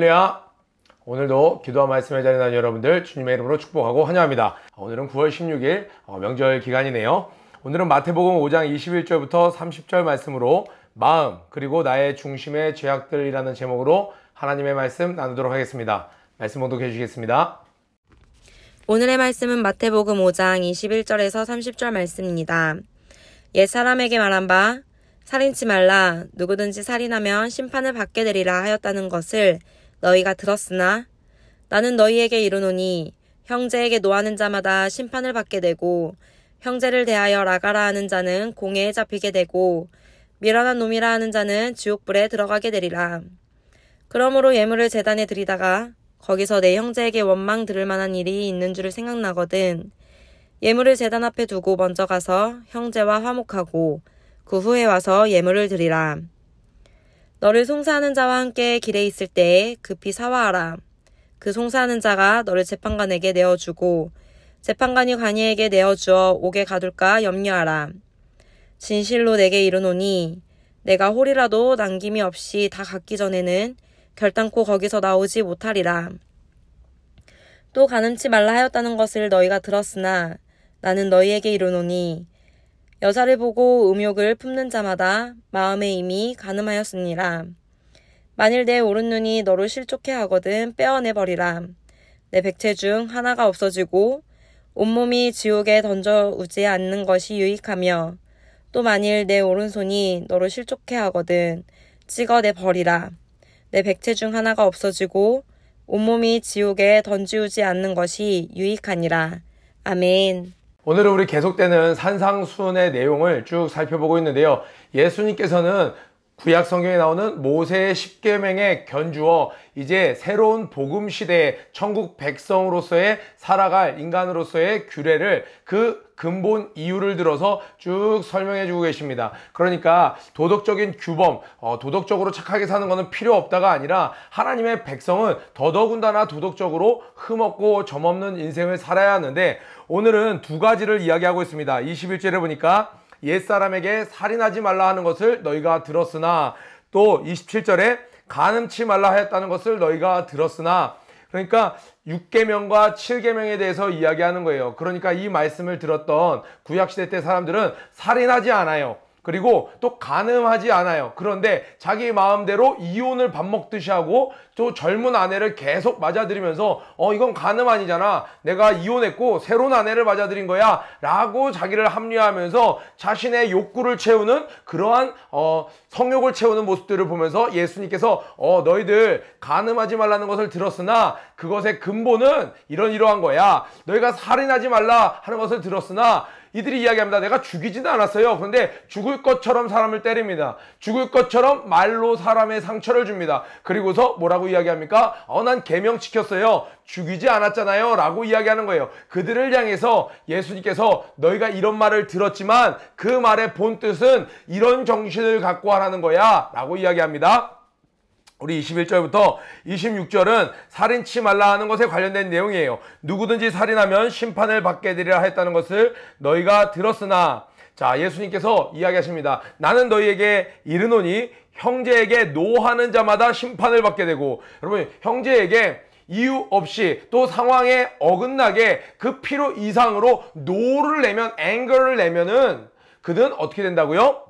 할렐루야. 오늘도 기도와 말씀의 자리에 나온 여러분들 주님의 이름으로 축복하고 환영합니다. 오늘은 9월 16일 명절 기간이네요. 오늘은 마태복음 5장 21절부터 30절 말씀으로 마음 그리고 나의 중심의 죄악들이라는 제목으로 하나님의 말씀 나누도록 하겠습니다. 말씀 봉독해 주시겠습니다. 오늘의 말씀은 마태복음 5장 21절에서 30절 말씀입니다. 옛사람에게 말한 바 살인치 말라 누구든지 살인하면 심판을 받게 되리라 하였다는 것을 너희가 들었으나 나는 너희에게 이르노니 형제에게 노하는 자마다 심판을 받게 되고 형제를 대하여 라가라 하는 자는 공회에 잡히게 되고 미련한 놈이라 하는 자는 지옥불에 들어가게 되리라. 그러므로 예물을 제단에 드리다가 거기서 내 형제에게 원망 들을 만한 일이 있는 줄을 생각나거든 예물을 제단 앞에 두고 먼저 가서 형제와 화목하고 그 후에 와서 예물을 드리라. 너를 송사하는 자와 함께 길에 있을 때에 급히 사화하라. 그 송사하는 자가 너를 재판관에게 내어주고 재판관이 관이에게 내어주어 옥에 가둘까 염려하라. 진실로 내게 이르노니 내가 홀이라도 남김이 없이 다 갖기 전에는 결단코 거기서 나오지 못하리라. 또 간음치 말라 하였다는 것을 너희가 들었으나 나는 너희에게 이르노니 여자를 보고 음욕을 품는 자마다 마음에 이미 간음하였으니라. 만일 내 오른눈이 너를 실족해 하거든 빼어내버리라. 내 백체 중 하나가 없어지고 온몸이 지옥에 던져오지 않는 것이 유익하며 또 만일 내 오른손이 너를 실족해 하거든 찍어내버리라. 내 백체 중 하나가 없어지고 온몸이 지옥에 던지우지 않는 것이 유익하니라. 아멘. 오늘은 우리 계속되는 산상수훈의 내용을 쭉 살펴보고 있는데요. 예수님께서는 구약 성경에 나오는 모세의 10계명에 견주어 이제 새로운 복음 시대에 천국 백성으로서의 살아갈 인간으로서의 규례를 그 근본 이유를 들어서 쭉 설명해 주고 계십니다. 그러니까 도덕적인 규범, 도덕적으로 착하게 사는 것은 필요 없다가 아니라 하나님의 백성은 더더군다나 도덕적으로 흠없고 점없는 인생을 살아야 하는데 오늘은 두 가지를 이야기하고 있습니다. 21절에 보니까 옛사람에게 살인하지 말라 하는 것을 너희가 들었으나 또 27절에 간음치 말라 하였다는 것을 너희가 들었으나 그러니까 6계명과 7계명에 대해서 이야기하는 거예요. 그러니까 이 말씀을 들었던 구약시대 때 사람들은 살인하지 않아요. 그리고 또 간음하지 않아요. 그런데 자기 마음대로 이혼을 밥 먹듯이 하고 또 젊은 아내를 계속 맞아들이면서 이건 간음 아니잖아. 내가 이혼했고 새로운 아내를 맞아들인 거야 라고 자기를 합리화하면서 자신의 욕구를 채우는 그러한 성욕을 채우는 모습들을 보면서 예수님께서 너희들 간음하지 말라는 것을 들었으나 그것의 근본은 이러한 거야. 너희가 살인하지 말라 하는 것을 들었으나 이들이 이야기합니다. 내가 죽이지도 않았어요. 그런데 죽을 것처럼 사람을 때립니다. 죽을 것처럼 말로 사람의 상처를 줍니다. 그리고서 뭐라고 이야기합니까? 난 계명 지켰어요. 죽이지 않았잖아요. 라고 이야기하는 거예요. 그들을 향해서 예수님께서 너희가 이런 말을 들었지만 그 말의 본뜻은 이런 정신을 갖고 하라는 거야. 라고 이야기합니다. 우리 21절부터 26절은 살인치 말라 하는 것에 관련된 내용이에요. 누구든지 살인하면 심판을 받게 되리라 했다는 것을 너희가 들었으나 자 예수님께서 이야기하십니다. 나는 너희에게 이르노니 형제에게 노하는 자마다 심판을 받게 되고 여러분 형제에게 이유 없이 또 상황에 어긋나게 그 필요 이상으로 노를 내면 앵거를 내면은 그는 어떻게 된다고요?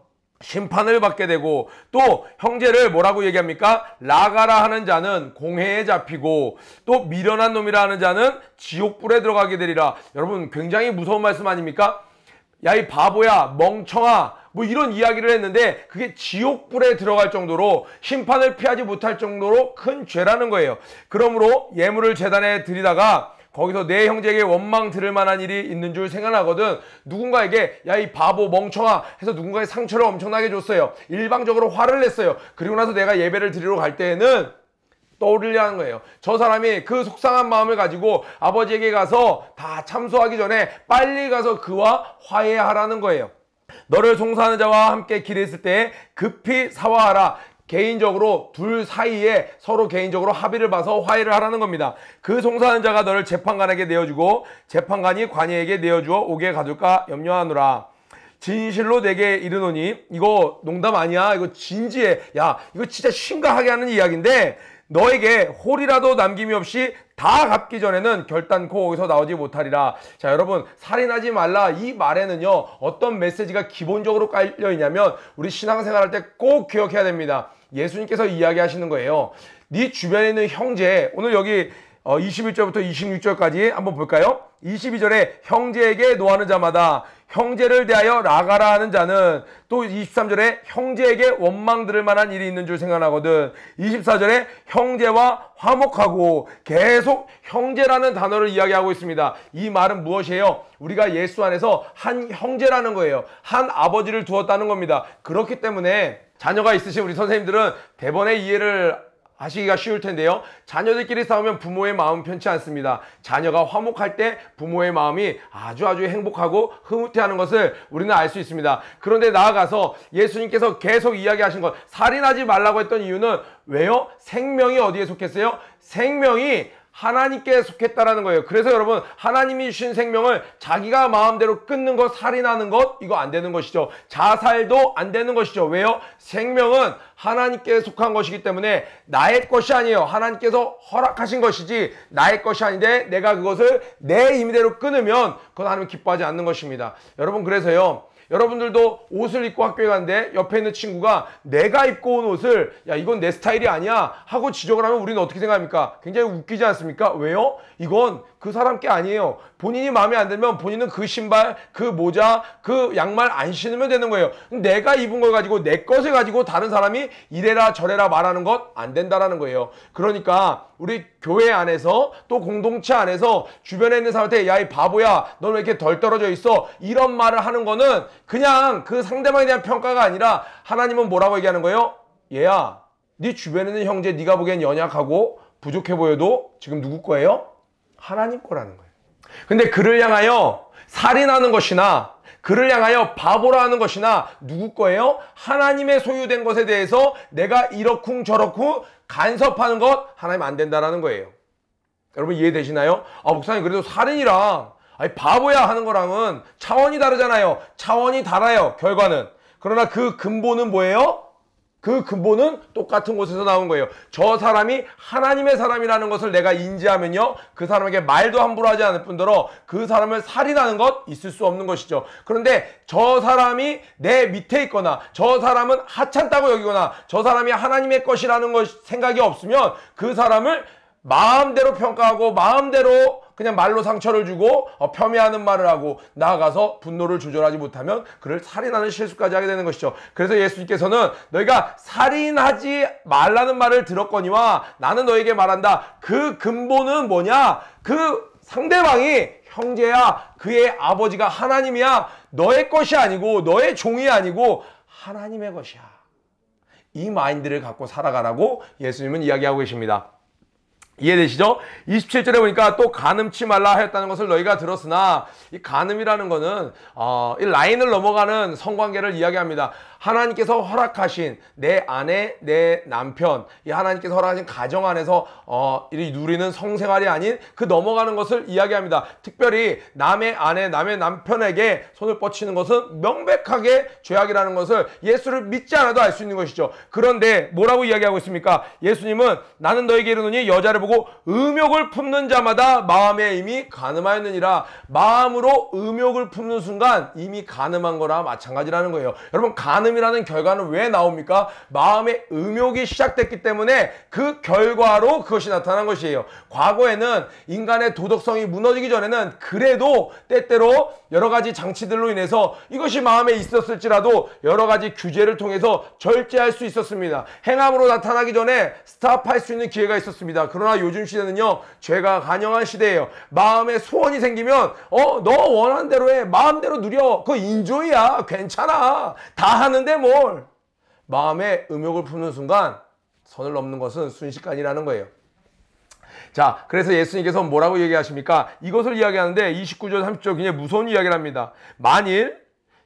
심판을 받게 되고 또 형제를 뭐라고 얘기합니까? 라가라 하는 자는 공회에 잡히고 또 미련한 놈이라 하는 자는 지옥불에 들어가게 되리라. 여러분 굉장히 무서운 말씀 아닙니까? 야 이 바보야 멍청아 뭐 이런 이야기를 했는데 그게 지옥불에 들어갈 정도로 심판을 피하지 못할 정도로 큰 죄라는 거예요. 그러므로 예물을 제단에 드리다가 거기서 내 형제에게 원망 들을 만한 일이 있는 줄 생각나거든. 누군가에게 야 이 바보 멍청아 해서 누군가의 상처를 엄청나게 줬어요. 일방적으로 화를 냈어요. 그리고 나서 내가 예배를 드리러 갈 때에는 떠오르려 하는 거예요. 저 사람이 그 속상한 마음을 가지고 아버지에게 가서 다 참소하기 전에 빨리 가서 그와 화해하라는 거예요. 너를 송사하는 자와 함께 길에 있을 때 급히 사화하라. 개인적으로 둘 사이에 서로 개인적으로 합의를 봐서 화해를 하라는 겁니다. 그 송사하는 자가 너를 재판관에게 내어주고 재판관이 관이에게 내어주어 옥에 가둘까 염려하노라. 진실로 내게 이르노니 이거 농담 아니야. 이거 진지해. 야 이거 진짜 심각하게 하는 이야기인데 너에게 홀이라도 남김이 없이 다 갚기 전에는 결단코 거기서 나오지 못하리라. 자, 여러분, 살인하지 말라 이 말에는요 어떤 메시지가 기본적으로 깔려 있냐면 우리 신앙생활 할 때 꼭 기억해야 됩니다. 예수님께서 이야기하시는 거예요. 네 주변에 있는 형제, 오늘 여기 21절부터 26절까지 한번 볼까요? 22절에 형제에게 노하는 자마다 형제를 대하여 나가라 하는 자는, 또 23절에 형제에게 원망 들을 만한 일이 있는 줄 생각하거든. 24절에 형제와 화목하고, 계속 형제라는 단어를 이야기하고 있습니다. 이 말은 무엇이에요? 우리가 예수 안에서 한 형제라는 거예요. 한 아버지를 두었다는 겁니다. 그렇기 때문에 자녀가 있으신 우리 선생님들은 대번에 이해를 하시기가 쉬울 텐데요. 자녀들끼리 싸우면 부모의 마음 편치 않습니다. 자녀가 화목할 때 부모의 마음이 아주 행복하고 흐뭇해하는 것을 우리는 알 수 있습니다. 그런데 나아가서 예수님께서 계속 이야기하신 것, 살인하지 말라고 했던 이유는 왜요? 생명이 어디에 속했어요? 생명이 하나님께 속했다라는 거예요. 그래서 여러분, 하나님이 주신 생명을 자기가 마음대로 끊는 것, 살인하는 것, 이거 안 되는 것이죠. 자살도 안 되는 것이죠. 왜요? 생명은 하나님께 속한 것이기 때문에 나의 것이 아니에요. 하나님께서 허락하신 것이지 나의 것이 아닌데 내가 그것을 내 임의대로 끊으면 그건 하나님 기뻐하지 않는 것입니다. 여러분, 그래서요, 여러분들도 옷을 입고 학교에 가는데 옆에 있는 친구가 내가 입고 온 옷을 야 이건 내 스타일이 아니야 하고 지적을 하면 우리는 어떻게 생각합니까? 굉장히 웃기지 않습니까? 왜요? 이건 그 사람 게 아니에요. 본인이 마음에 안 들면 본인은 그 신발, 그 모자, 그 양말 안 신으면 되는 거예요. 내가 입은 걸 가지고, 내 것을 가지고 다른 사람이 이래라 저래라 말하는 것 안 된다라는 거예요. 그러니까 우리 교회 안에서 또 공동체 안에서 주변에 있는 사람한테 야 이 바보야 넌 왜 이렇게 덜 떨어져 있어 이런 말을 하는 거는 그냥 그 상대방에 대한 평가가 아니라 하나님은 뭐라고 얘기하는 거예요? 얘야, 네 주변에 있는 형제 네가 보기엔 연약하고 부족해 보여도 지금 누구 거예요? 하나님 거라는 거예요. 근데 그를 향하여 살인하는 것이나 그를 향하여 바보라 하는 것이나 누구 거예요? 하나님의 소유된 것에 대해서 내가 이러쿵 저러쿵 간섭하는 것, 하나님 안 된다라는 거예요. 여러분 이해되시나요? 아, 목사님 그래도 살인이랑 아니 바보야 하는 거랑은 차원이 다르잖아요. 차원이 달라요, 결과는. 그러나 그 근본은 뭐예요? 그 근본은 똑같은 곳에서 나온 거예요. 저 사람이 하나님의 사람이라는 것을 내가 인지하면요, 그 사람에게 말도 함부로 하지 않을 뿐더러 그 사람을 살인하는 것 있을 수 없는 것이죠. 그런데 저 사람이 내 밑에 있거나 저 사람은 하찮다고 여기거나 저 사람이 하나님의 것이라는 생각이 없으면 그 사람을 마음대로 평가하고 마음대로 그냥 말로 상처를 주고 폄훼하는 말을 하고 나아가서 분노를 조절하지 못하면 그를 살인하는 실수까지 하게 되는 것이죠. 그래서 예수님께서는 너희가 살인하지 말라는 말을 들었거니와 나는 너에게 말한다. 그 근본은 뭐냐? 그 상대방이 형제야, 그의 아버지가 하나님이야. 너의 것이 아니고 너의 종이 아니고 하나님의 것이야. 이 마인드를 갖고 살아가라고 예수님은 이야기하고 계십니다. 이해되시죠? 27절에 보니까 또 간음치 말라 하였다는 것을 너희가 들었으나, 이 간음이라는 거는 이 라인을 넘어가는 성관계를 이야기합니다. 하나님께서 허락하신 내 아내, 내 남편, 이 하나님께서 허락하신 가정 안에서 이 누리는 성생활이 아닌 그 넘어가는 것을 이야기합니다. 특별히 남의 아내, 남의 남편에게 손을 뻗치는 것은 명백하게 죄악이라는 것을 예수를 믿지 않아도 알 수 있는 것이죠. 그런데 뭐라고 이야기하고 있습니까? 예수님은 나는 너에게 이르노니 여자를 보고 의욕을 품는 자마다 마음에 이미 간음하였느니라. 마음으로 의욕을 품는 순간 이미 간음한 거나 마찬가지라는 거예요. 여러분, 간음이라는 결과는 왜 나옵니까? 마음의 의욕이 시작됐기 때문에 그 결과로 그것이 나타난 것이에요. 과거에는 인간의 도덕성이 무너지기 전에는 그래도 때때로 여러 가지 장치들로 인해서 이것이 마음에 있었을지라도 여러 가지 규제를 통해서 절제할 수 있었습니다. 행함으로 나타나기 전에 스탑할 수 있는 기회가 있었습니다. 그러나 요즘 시대는요, 죄가 간영한 시대예요. 마음에 소원이 생기면 너 원하는 대로 해, 마음대로 누려, 그거 인조이야, 괜찮아, 다 하는데 뭘. 마음에 의욕을 품는 순간 선을 넘는 것은 순식간이라는 거예요. 자, 그래서 예수님께서 뭐라고 얘기하십니까? 이것을 이야기하는데 29절 30절 굉장히 무서운 이야기를 합니다. 만일,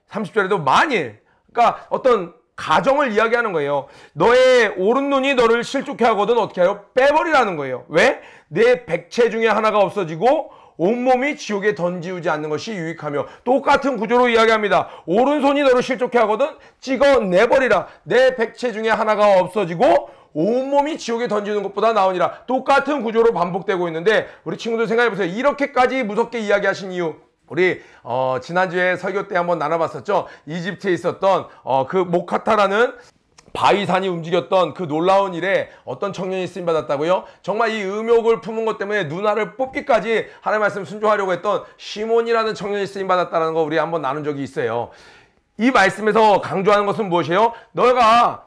30절에도 만일, 그러니까 어떤 가정을 이야기하는 거예요. 너의 오른눈이 너를 실족해 하거든 어떻게 해요? 빼버리라는 거예요. 왜? 내 백체 중에 하나가 없어지고 온몸이 지옥에 던지우지 않는 것이 유익하며, 똑같은 구조로 이야기합니다. 오른손이 너를 실족해 하거든 찍어내버리라. 내 백체 중에 하나가 없어지고 온몸이 지옥에 던지는 것보다 나으니라. 똑같은 구조로 반복되고 있는데 우리 친구들 생각해보세요. 이렇게까지 무섭게 이야기하신 이유, 우리 지난주에 설교 때 한번 나눠봤었죠. 이집트에 있었던 그 모카타라는 바위산이 움직였던 그 놀라운 일에 어떤 청년이 쓰임받았다고요? 정말 이 음욕을 품은 것 때문에 누나를 뽑기까지 하나님의 말씀 순종하려고 했던 시몬이라는 청년이 쓰임받았다는 거 우리 한번 나눈 적이 있어요. 이 말씀에서 강조하는 것은 무엇이에요? 너가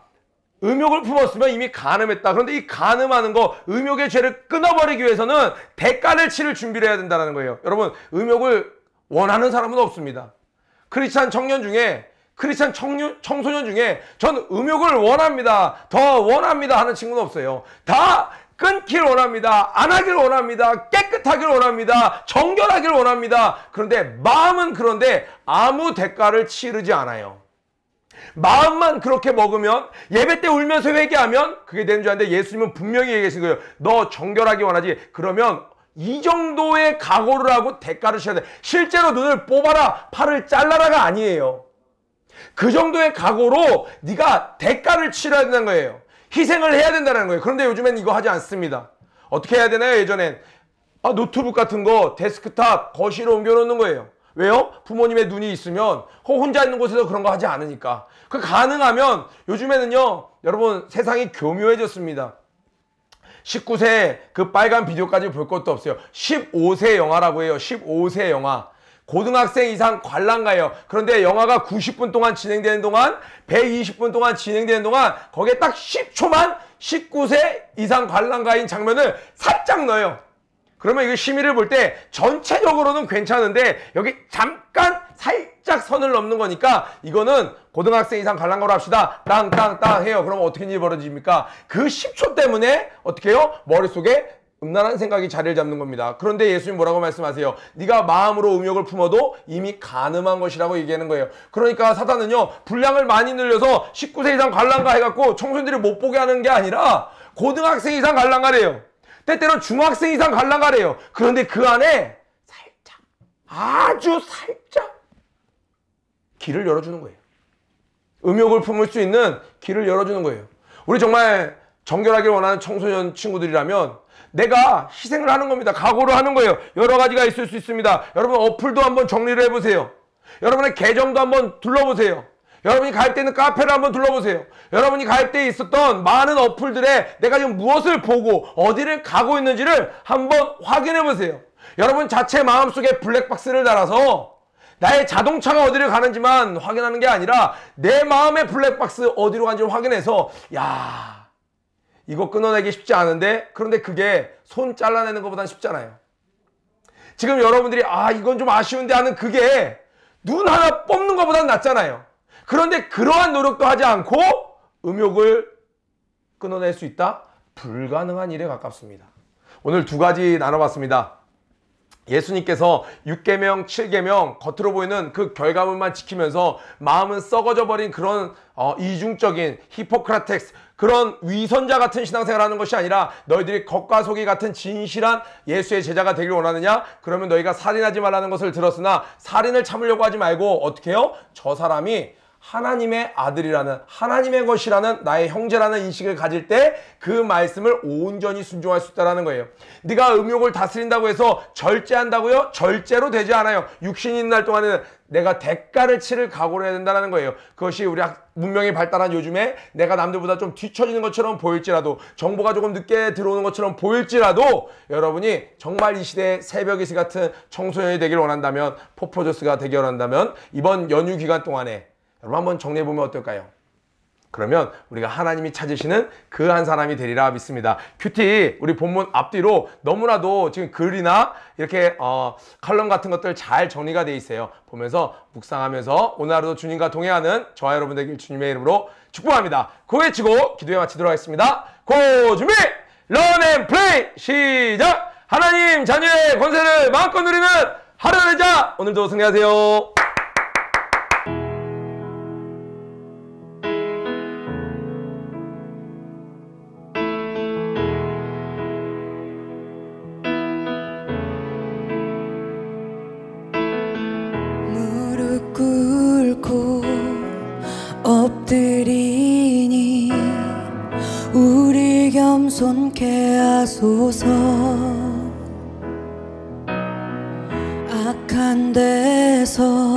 음욕을 품었으면 이미 간음했다. 그런데 이 간음하는 거, 음욕의 죄를 끊어버리기 위해서는 대가를 치를 준비를 해야 된다는 거예요. 여러분, 음욕을 원하는 사람은 없습니다. 크리스찬 청년 중에, 크리스찬 청소년 중에 전 음욕을 원합니다, 더 원합니다 하는 친구는 없어요. 다 끊길 원합니다, 안 하길 원합니다, 깨끗하길 원합니다, 정결하길 원합니다. 그런데 마음은 그런데 아무 대가를 치르지 않아요. 마음만 그렇게 먹으면, 예배 때 울면서 회개하면 그게 되는 줄 아는데 예수님은 분명히 얘기하신 거예요. 너 정결하기 원하지? 그러면 이 정도의 각오를 하고 대가를 치러야 돼. 실제로 눈을 뽑아라, 팔을 잘라라가 아니에요. 그 정도의 각오로 네가 대가를 치러야 된다는 거예요. 희생을 해야 된다는 거예요. 그런데 요즘엔 이거 하지 않습니다. 어떻게 해야 되나요? 예전엔 노트북 같은 거 데스크탑 거실에 옮겨놓는 거예요. 왜요? 부모님의 눈이 있으면 혼자 있는 곳에서 그런 거 하지 않으니까. 그 가능하면 요즘에는요, 여러분 세상이 교묘해졌습니다. 19세 그 빨간 비디오까지 볼 것도 없어요. 15세 영화라고 해요. 15세 영화. 고등학생 이상 관람가예요. 그런데 영화가 90분 동안 진행되는 동안, 120분 동안 진행되는 동안 거기에 딱 10초만 19세 이상 관람가인 장면을 살짝 넣어요. 그러면 이거 심의를 볼 때 전체적으로는 괜찮은데 여기 잠깐 살짝 선을 넘는 거니까 이거는 고등학생 이상 관람가로 합시다. 땅땅땅 해요. 그러면 어떻게 일이 벌어집니까? 그 10초 때문에 어떻게 해요? 머릿속에 음란한 생각이 자리를 잡는 겁니다. 그런데 예수님 뭐라고 말씀하세요? 네가 마음으로 음욕을 품어도 이미 간음한 것이라고 얘기하는 거예요. 그러니까 사단은요, 분량을 많이 늘려서 19세 이상 관람가 해갖고 청소년들이 못 보게 하는 게 아니라 고등학생 이상 관람가래요. 때때로 중학생 이상 관람가래요. 그런데 그 안에 살짝, 아주 살짝 길을 열어주는 거예요. 음욕을 품을 수 있는 길을 열어주는 거예요. 우리 정말 정결하길 원하는 청소년 친구들이라면 내가 희생을 하는 겁니다. 각오를 하는 거예요. 여러 가지가 있을 수 있습니다. 여러분 어플도 한번 정리를 해보세요. 여러분의 계정도 한번 둘러보세요. 여러분이 가입되어 있는 카페를 한번 둘러보세요. 여러분이 가입되어 있었던 많은 어플들에 내가 지금 무엇을 보고 어디를 가고 있는지를 한번 확인해 보세요. 여러분 자체 마음속에 블랙박스를 달아서 나의 자동차가 어디를 가는지만 확인하는 게 아니라 내 마음의 블랙박스 어디로 가는지를 확인해서, 야, 이거 끊어내기 쉽지 않은데, 그런데 그게 손 잘라내는 것보단 쉽잖아요. 지금 여러분들이 이건 좀 아쉬운데 하는 그게 눈 하나 뽑는 것보단 낫잖아요. 그런데 그러한 노력도 하지 않고 음욕을 끊어낼 수 있다? 불가능한 일에 가깝습니다. 오늘 두 가지 나눠봤습니다. 예수님께서 6계명, 7계명 겉으로 보이는 그 결과물만 지키면서 마음은 썩어져 버린 그런 이중적인 히포크라텍스, 그런 위선자 같은 신앙생활을 하는 것이 아니라 너희들이 겉과 속이 같은 진실한 예수의 제자가 되길 원하느냐? 그러면 너희가 살인하지 말라는 것을 들었으나 살인을 참으려고 하지 말고 어떻게 해요? 저 사람이 하나님의 아들이라는, 하나님의 것이라는, 나의 형제라는 인식을 가질 때 그 말씀을 온전히 순종할 수 있다는 거예요. 네가 음욕을 다스린다고 해서 절제한다고요? 절제로 되지 않아요. 육신이 있는 날 동안에는 내가 대가를 치를 각오를 해야 된다는 거예요. 그것이 우리 문명이 발달한 요즘에 내가 남들보다 좀 뒤처지는 것처럼 보일지라도, 정보가 조금 늦게 들어오는 것처럼 보일지라도, 여러분이 정말 이 시대의 새벽 이슬 같은 청소년이 되길 원한다면, 포포저스가 되길 원한다면 이번 연휴 기간 동안에 여러분 한번 정리해보면 어떨까요? 그러면 우리가 하나님이 찾으시는 그 한 사람이 되리라 믿습니다. 큐티 우리 본문 앞뒤로 너무나도 지금 글이나 이렇게 칼럼 같은 것들 잘 정리가 돼 있어요. 보면서 묵상하면서 오늘 하루도 주님과 동행하는 저와 여러분 되길 주님의 이름으로 축복합니다. 고 외치고 기도에 마치도록 하겠습니다. 고 준비 런앤플레이 시작. 하나님 자녀의 권세를 마음껏 누리는 하루 되자. 오늘도 승리하세요. 꿇고 엎드리니 우리 겸손케 하소서. 악한 데서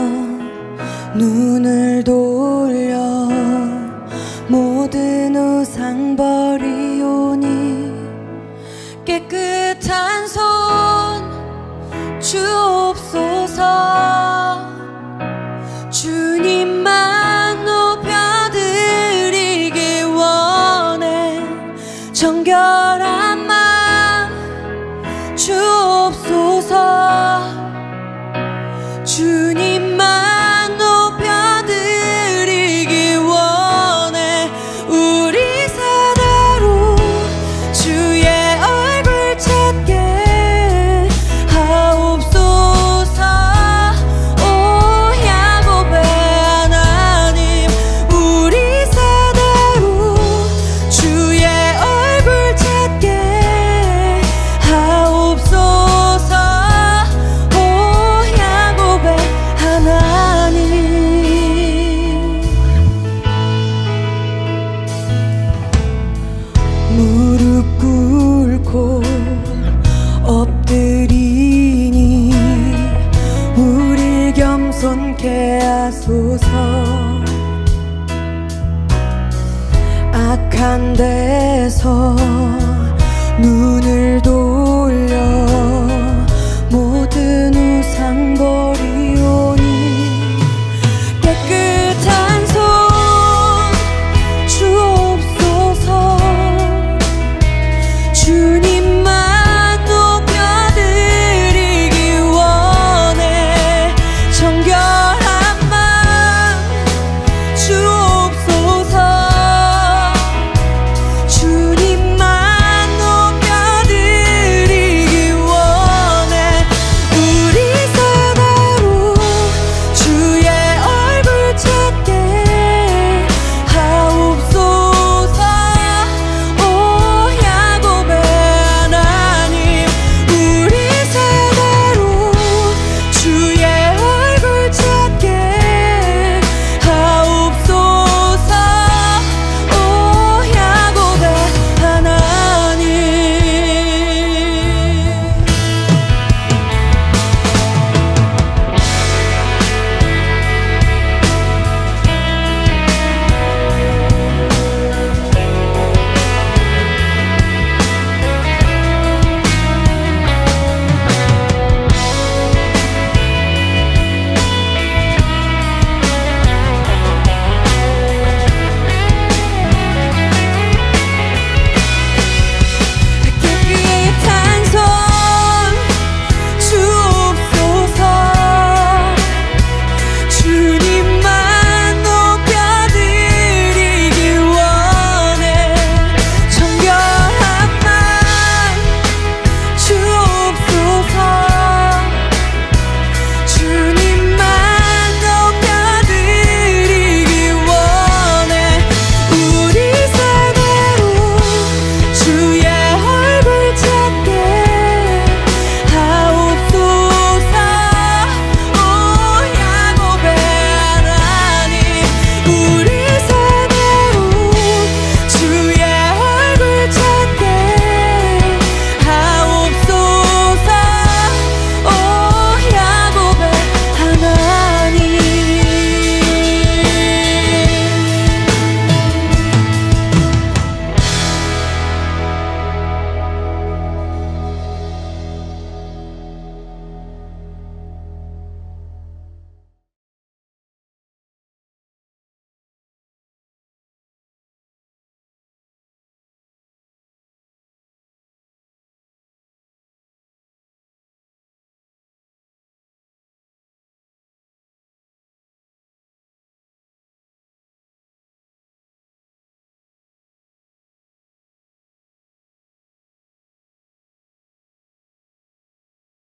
눈을 돌려 모든 우상 버리오니 깨끗한 손 주옵소서. 주님만 높여드리기 원해. 정결한 마음 주옵소서. 주님만 높여드리기 원해. 우리 세대로 주의 얼굴 찾게 하옵소서. 오 야곱의 하나님, 우리 세대로 주의 얼굴 찾게 하옵소서. 오 야곱의 하나님. 무릎 꿇고 엎드리니 우리 겸손케 하소서. 악한 데서 눈을